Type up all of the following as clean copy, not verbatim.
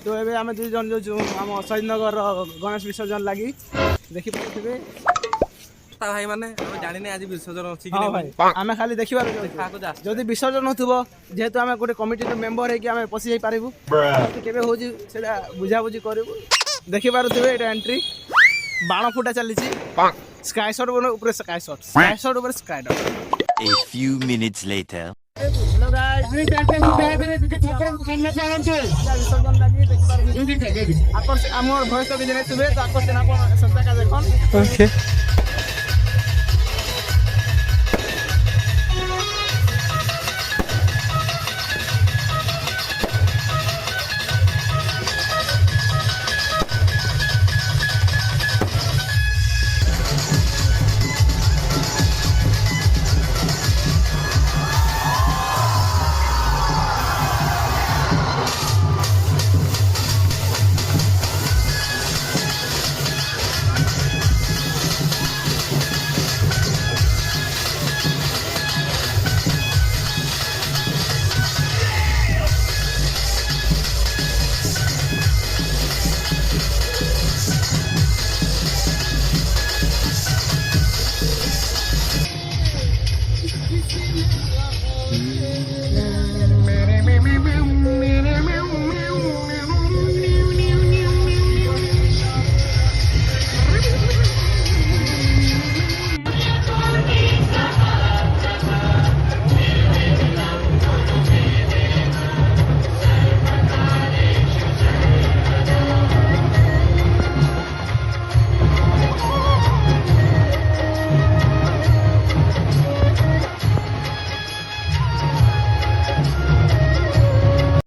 तो एबे आमे दुई जन जो हम शहीदनगर गणेश विसर्जन लगी देखि पाउथिबे भाई माने हम जानि नै आज विसर्जन अछि कि हां भाई आमे खाली देखिबार जदी विसर्जन होथबो जेहेतु आमे गोटे कमिटी मेंबर है कि आमे पसी जाई पारिबु केबे होजी सेटा बुझा बुझी करबु देखि पारुथिबे एटा एंट्री बाण फुटा चली स्काई शॉट ऊपर स्काई शॉट ऊपर sky dot A few minutes later. Hello guys विसर्जन लागि देखि पारुथिबे आकर्ष हमर भॉइस तो बिजनेस सुबे तो आकर्षण आपन संस्था का देखन okay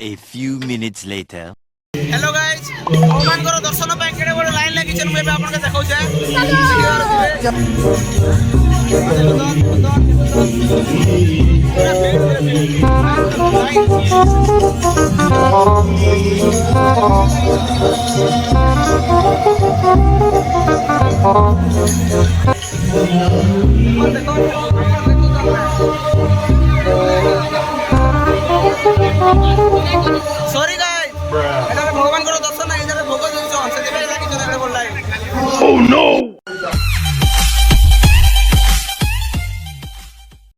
A few minutes later. Hello guys भगवान को दर्शन पाई केडे बड़ लाइन लागि छन मैं आपन के देखाउ छे सॉरी गाइस एटा भगवान को दर्शन नहीं इधर भोग दिनछ से दिबे लागि छन एडे बोल लाइन ओह नो